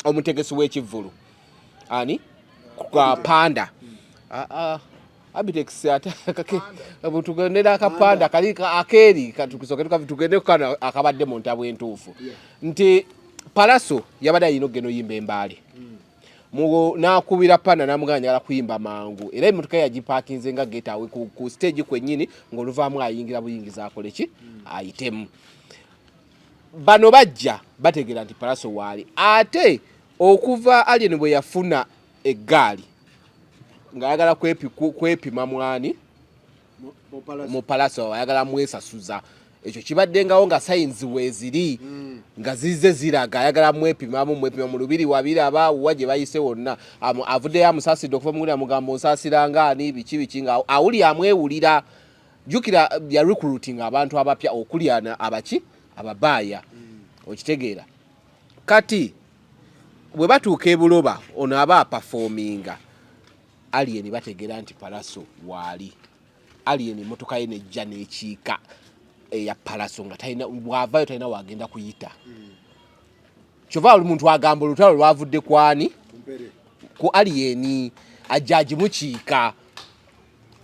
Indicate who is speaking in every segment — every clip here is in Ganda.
Speaker 1: omutegesi w'ekivvulu ani kwa panda Abitex tugendera akapanda kali akeri katukisoke tukavitugende kana akabadde mu ntabwe entuufu nti Palaso yabada yino geno yimba embali mugo nakubira panda namuganya ala kuyimba mangu era emotoka yagipakinze nga getawe ku stage kwennyini ngoluvaamu ayingira buyingiza akoleki ayitemu bano bajja bategera nti Palaso wali ate okuva Alien bwe yafuna eggaali ngayagala kwepima mwani mu Palaso ayagala mwesasuza ekyo kibaddengawo nga sayinzi weziri nga zize ziraga ayagala mwepima mu lubiri wabiri aba waje bayise wonna avudde ya musaside okuva muguli amugambo nsasiranga ani biki nga awuli amwewulira jukira ya recruiting abantu abapya okulyana abaki ababaya okitegeera kati bwe batuuka ebuloba ono aba performinga Alien bategera nti Palaso wali Alien motoka ye nejja nekiika ya Palaso nga talina bwavayo talina wagenda kuyita kyova omuntu agamba olutalo lwavudde kwani ku Alien ajaji mukiika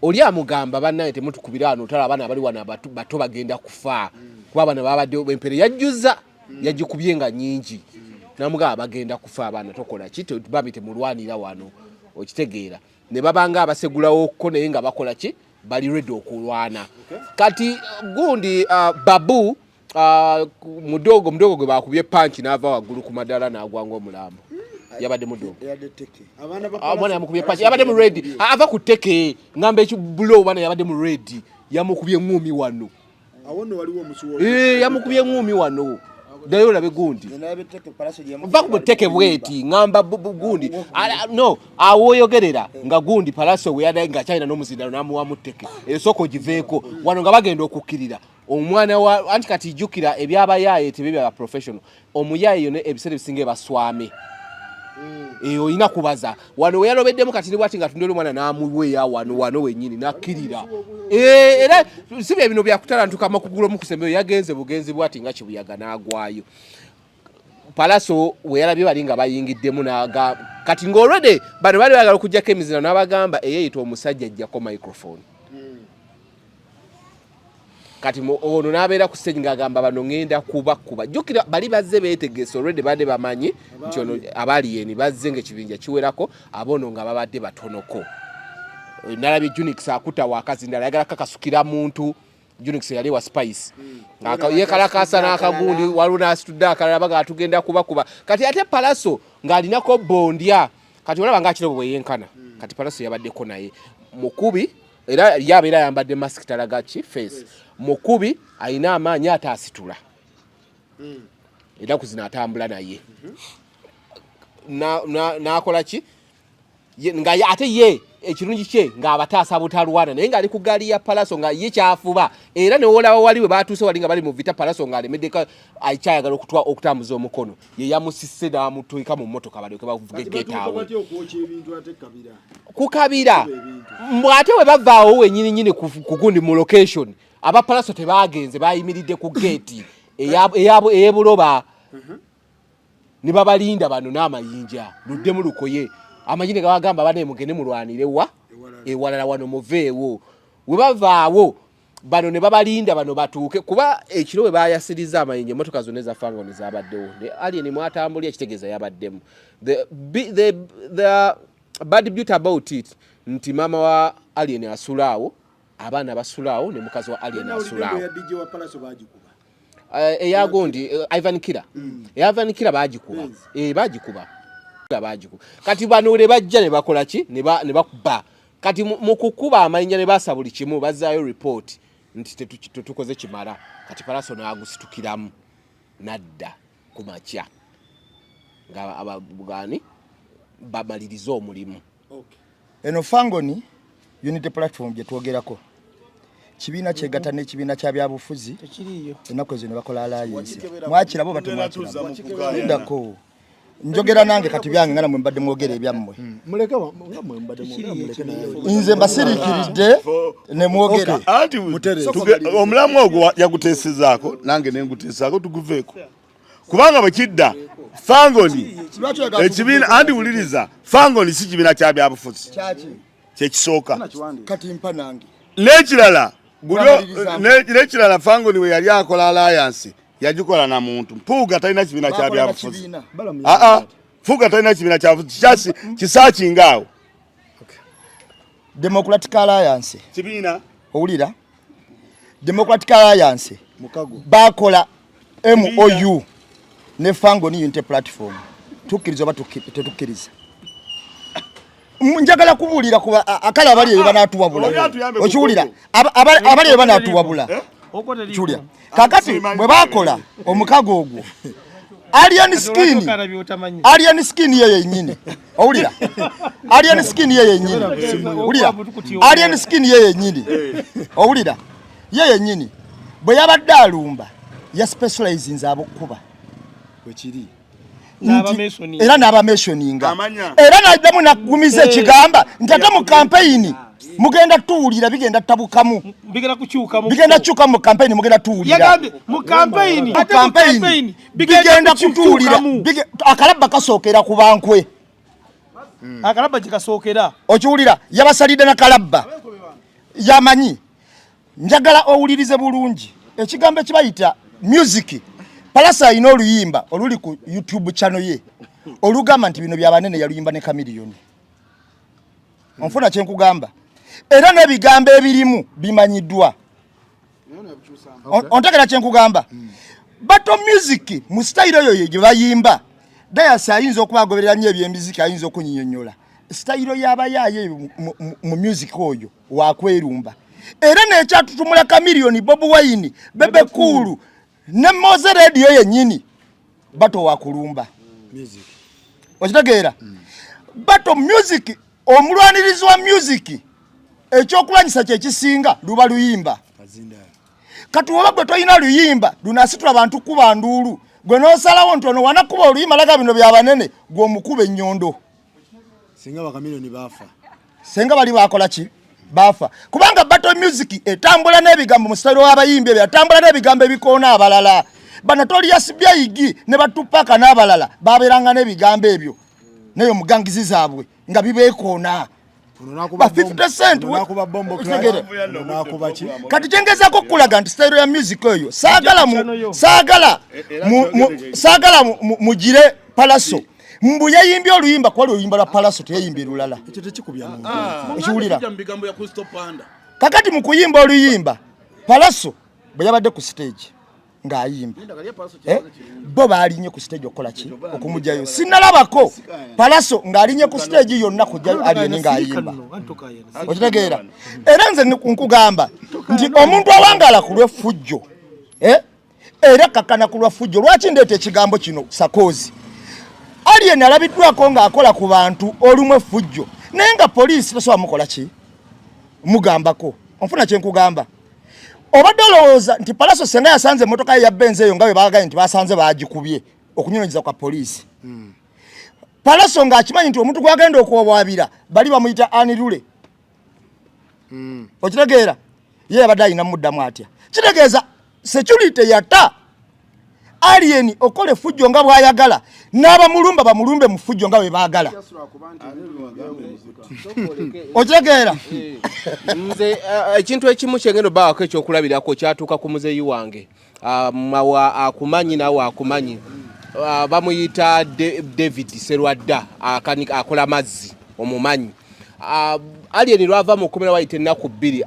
Speaker 1: oli amugamba bannaye temutukubira wano olutalo abaana bali wana bato bagenda kufa kuba abana babadde empere yajjuza yagikubye nga nyingi namugamba bagenda kufa abaana tokola ki babi temulwanira wano okitegeera ne babanga abasegulawo ko naye nga bakola ki bali ready okulwana kati gundi babu mudogo gwe bakubye punch nava wagulu ku madala nagwanga omulambo yabadde mudogo abana yamukubye punch yabadde mu ready ava ku teke ngambe ekibulo bana yabadde mu ready yamukubye ngumi wano
Speaker 2: awono waliwo omusuwo
Speaker 1: yamukubye ngumi wano dayo labe gundi vaku teke bweti ngamba gundi no awoyogerera nga gundi Palaso we yada nga China no muzindano namuwa muteke esoko giveeko wano nga bagenda okukirira omwana wa antikati jukira ebyabayaye tebebya professional omuyaye yone ebisere bisinge baswame eyo ina kubaza wano yalobeddemu kati bwati nga tundelo mwana namuwe ya wano wenyini nakirira era sibye bino byakutalantuka makugulo mukusembeyo yagenze bugenzi bwati nga kibuyaga nagwayo Palaso we yalabye balinga bayingiddemu naga kati ngo already bano bali bagala kujja kemizina nabagamba eyeyito omusajja ajjako microphone kati ono nabeera ku stage ngagamba bano ngenda kuba jukira bali bazze beetegese already bade bamanyi nti ono Alien bazze ng'ekibinja kiwerako abono nga babadde batonoko nalabye Junix akuta wakazi ndala yagala kakasukira muntu Junix yali wa Spice yekalakasa n'akagundi waluna asitudde akalala baga tugenda kuba kati ate Palaso ng'alinako bondya kati olaba ng'akiro bwe yenkana kati Palaso yabaddeko naye mukubi era yabeera yambadde mask talaga ki face mukubi aina amaanyi atasitula era kuzina atambula naye nakola ki nga ate ye ekirungi kye nga abataasa butalwana naye nga ali ku gaali ya Palaso nga ye kyafuba era ne wolaba wali we batuuse wali nga bali mu vita Palaso nga alemedde akyayagala okutambuza omukono ye yamusisse n'amutuika mu mmotoka balyoke bavuge getaawe kukabira ate we bavaawo wenyininyini kugundi mu location aba Palaso tebagenze bayimiridde ku gate eyebuloba ne babalinda bano n'amayinja luddemu lukoye amajine gabagamba bane mugende mulwanire ewalala wano muveewo we bavaawo bano ne babalinda bano batuuke kuba ekiro we bayasiriza amayinja motoka zone za fango ne zabaddewo ne Alien mwatambulya kitegeza yabaddemu the bad beauty about it nti mama wa Alien asulaawo abaana basulaawo ne mukazi wa Alien asulaawo eyagondi Ivan Kira bagikuba bagikuba kati bano le bajja ne bakola ki ne bakuba kati mu kukuba amayinja ne basa buli kimu bazaayo report nti tukoze kimala kati Palaso n'agusitukiramu nadda ku makya nga abagani bamaliriza omulimu
Speaker 3: eno Fangoni unity platform gye twogerako kibiina kyegata n'ekibiina kya byabufuzi ennaku zino bakola alliance mwakirabo batemwakirabo njogera nange kati byange ngana mwe mbadde mwogera ebyammwe
Speaker 2: muleke mwe mbadde mwogera
Speaker 3: nze mbasirikiridde ne mwogera
Speaker 4: anti omulamu ogwo yaguteesezaako nange nenguteesaako tuguveeko kubanga bakidda Fangoni ekibiina andi wuliriza Fangoni si kibiina kya byabufuzi kyekisooka
Speaker 3: kati mpa nange
Speaker 4: n'ekirala Fangoni we yali akola alliance yagikola na muntu Mpuuga talina kibiina kya byabufuzi Mpuuga talina kibiina kya bufuzi kisakingaawo
Speaker 3: Democratic Alliance
Speaker 4: kibiina
Speaker 3: owulira Democratic Alliance bakola MOU ne Fangoni Unity Platform tukkiriza oba tetukkiriza njagala kubuulira kuba akala abali eba natuwabula okiwulira abali eba natuwabula kiwulira kakati bwe bakola omukago ogwo alien skin ye yennyini owulira alien skin ye yennyini owulira alien skin ye yennyini owulira ye yennyini bwe yabadde alumba ya specialize nze abokuba
Speaker 2: wekiri
Speaker 3: era n'abamesoninga era n'addamu nagumiza ekigamba nti ate mu campaign mugenda tuwulira bigenda tabukamu bigenda kukyuka mu campaign mugenda tuwulira
Speaker 5: mu campaign
Speaker 3: bigenda kutuwulira akalabba kasookera ku bankwe
Speaker 5: akalabba kikasookera
Speaker 3: okiwulira yabasalidde na kalabba yamanyi njagala owulirize bulungi ekigambo ekibayita music Palasa ino oluyimba oluli ku YouTube channel ye olugamba nti bino byabanene yaluyimba ne Chameleone onfuna kyenkugamba era n'ebigambo ebirimu bimanyiddwa ontegera kyenkugamba bato music mu style eyo gye bayimba Dayas ayinza okubagoberera nnyo eby'emiziki ayinza okunyinyonyola style y'abayaaye mu music oyo wakwerumba era n'ekyatutumula Chameleone Bob Wine Bebe Cool ne Moze Radio yennyini bato wakulumba music okitegeera bato music omulwanirizi wa music ekyokulwanyisa kyekisinga luba luyimba kati woba gwe toyina luyimba lunasitula abantu kuba nduulu gwe n'osalawo ntono wanakuba oluyimba laga bino byabanene gwe omukuba ennyondo
Speaker 2: singa bakamiliyoni baafa
Speaker 3: senga bali bakola ki bafa kubanga battle music etambula n'ebigambo mu style w'abayimbi etambula n'ebigambo ebikoona abalala banatoli yasibyayigi ne batupaka n'abalala baberanga n'ebigambo ebyo nayo mugangizi zaabwe nga bibeekoona ba 50 cent
Speaker 2: nakuba bombo
Speaker 3: kati kyengezako kulaga nti style ya music eyo saagala mugire Palaso mbu yayimbye oluyimba kwali oluyimba lwa Palaso teyayimbye lulala
Speaker 2: ekyo tekikubya mu
Speaker 3: ekiwulira kakati mu kuyimba oluyimba Palaso bwe yabadde ku stage ng'ayimba bo baalinye ku stage okukola ki okumugjayo sinalabako Palaso ng'alinye ku stage yonna kujjayo aliyeni ng'ayimba okitegeera era nze nkugamba nti omuntu awangala ku lw'effujjo era kakana ku lw'effujjo lwaki ndeeta ekigambo kino sakozi alien alabiddwako ng'akola ku bantu olumu effujjo naye nga poliisi tasobola mukola ki mugambako onfuna kyenkugamba obadde olowooza nti Palaso senga yasanze emmotoka ye ya Benz eyo nga bwe baaganye nti basanze baagikubye okunyonyeza kwa poliisi Palaso ng'akimanyi nti omuntu gwagenda okwobwabira bali bamuyita Anirule okitegeera ye yabadde alina muddamu atya kitegeeza security yata alien okole fujjo nga bwayagala n'abamulumba bamulumbe mu fujjo nga bwe baagala otegeera
Speaker 1: nze ekintu ekimu kyengendo baako ekyokulabirako kyatuuka ku muzeeyi wange akumanyi nawe akumanyi bamuyita David Serwadda akola mazzi omumanyi alien lwava mu kkomera wayita ennaku 2